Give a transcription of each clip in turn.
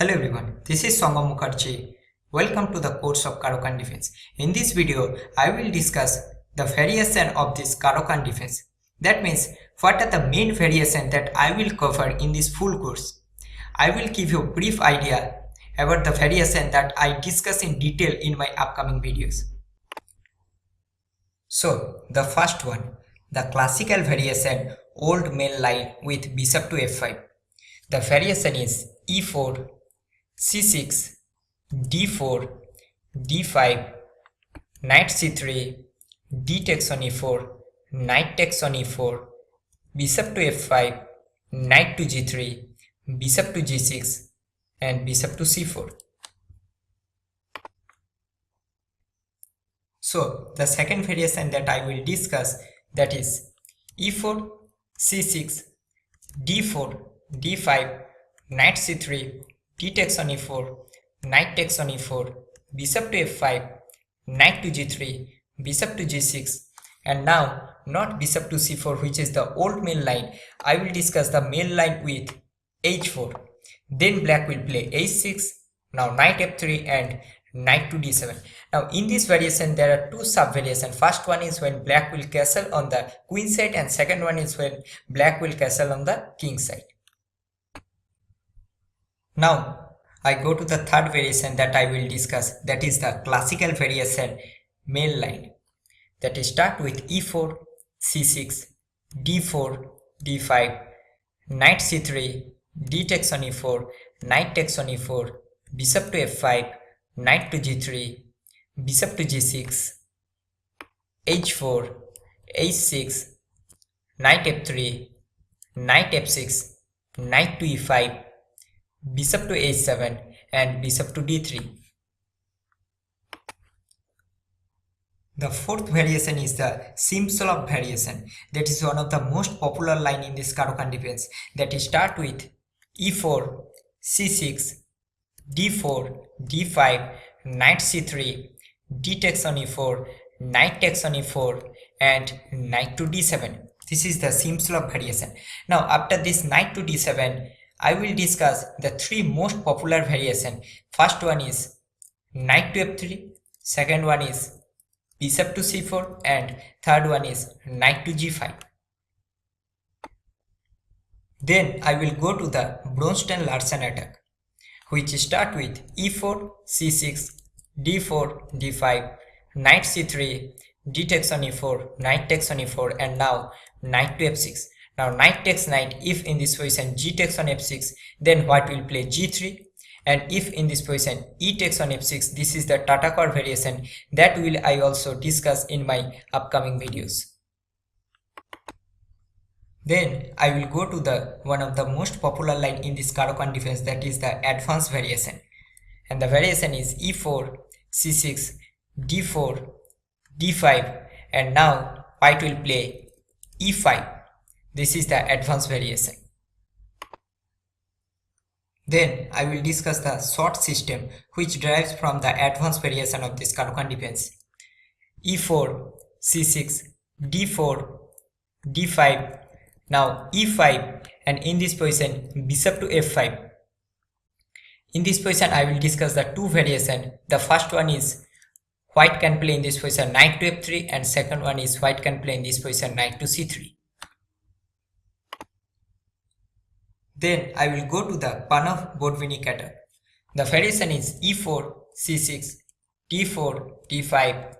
Hello everyone, this is Sangam Mukherjee. Welcome to the course of Caro-Kann defense. In this video, I will discuss the variation of this Caro-Kann defense. That means, what are the main variations that I will cover in this full course. I will give you a brief idea about the variation that I discuss in detail in my upcoming videos. So, the first one, the classical variation old main line with bishop to f5. The variation is e4, c6, d4, d5, knight c3, d takes on e4, knight takes on e4, bishop to f5, knight to g3, bishop to g6, and bishop to c4. So the second variation that I will discuss, that is e4, c6, d4, d5, knight c3, d takes on e4, knight takes on e4, bishop to f5, knight to g3, bishop to g6, and now not bishop to c4, which is the old main line. I will discuss the main line with h4. Then black will play h6, now knight f3 and knight to d7. Now in this variation there are two sub variations. First one is when black will castle on the queen side, and second one is when black will castle on the king side. Now I go to the third variation that I will discuss, that is the classical variation main line, that is start with e4, c6, d4, d5, knight c3, d takes on e4, knight takes on e4, bishop to f5, knight to g3, bishop to g6, h4, h6, knight f3, knight f6, knight to e5, bishop to h7, and bishop to d3. The fourth variation is the Simsolov variation. That is one of the most popular line in this Caro-Kann defense, that is start with e4, c6, d4, d5, knight c3, d takes on e4, knight takes on e4, and knight to d7. This is the Simsolov variation. Now after this knight to d7, I will discuss the three most popular variation. First one is knight to f3, second one is bishop to c4, and third one is knight to g5. Then I will go to the Bronstein-Larsen attack, which start with e4, c6, d4, d5, knight c3, d takes on e4, knight takes on e4, and now knight to f6. Now knight takes knight. If in this position g takes on f6, then white will play g3, and if in this position e takes on f6, this is the Tatakar variation that will I also discuss in my upcoming videos. Then I will go to the one of the most popular line in this Caro-Kann defense, that is the advanced variation, and the variation is e4, c6, d4, d5, and now white will play e5. This is the advanced variation. Then I will discuss the short system which derives from the advanced variation of this Caro-Kann defense. e4, c6, d4, d5, now e5, and in this position bishop to f5. In this position I will discuss the two variations. The first one is white can play in this position knight to f3, and second one is white can play in this position knight to c3. Then I will go to the Panov-Botvinnik attack. The variation is e4, c6, d4, d5.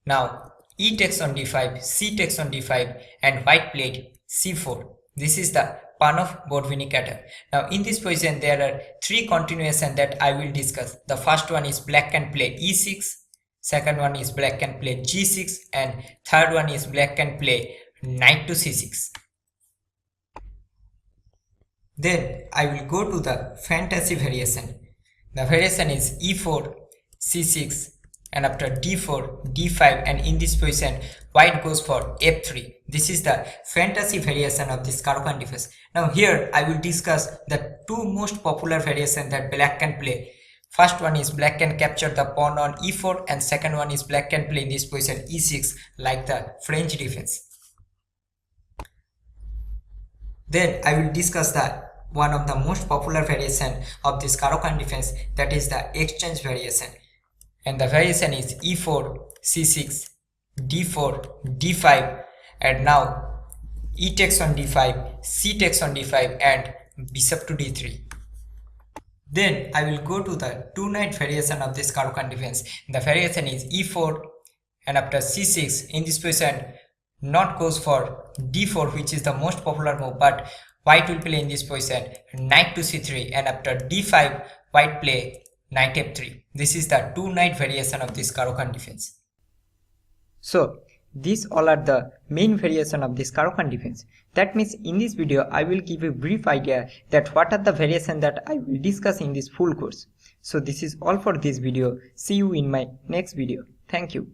Now e takes on d5, c takes on d5, and white played c4. This is the Panov-Botvinnik attack. Now in this position there are three continuations that I will discuss. The first one is black can play e6, second one is black can play g6, and third one is black can play knight to c6. Then I will go to the fantasy variation. The variation is e4, c6, and after d4, d5, and in this position white goes for f3. This is the fantasy variation of this Caro-Kann defense. Now here I will discuss the two most popular variations that black can play. First one is black can capture the pawn on e4, and second one is black can play in this position e6 like the French defense. Then I will discuss the one of the most popular variation of this Caro-Kann defense, that is the exchange variation. And the variation is e4, c6, d4, d5, and now e takes on d5, c takes on d5, and bishop to d3. Then I will go to the two-knight variation of this Caro-Kann defense. The variation is e4, and after c6, in this position not goes for d4, which is the most popular move, but white will play in this position knight to c3, and after d5 white play knight f3. This is the two-knight variation of this Caro-Kann defense. So these all are the main variation of this Caro-Kann defense. That means in this video I will give a brief idea that what are the variation that I will discuss in this full course. So this is all for this video. See you in my next video. Thank you.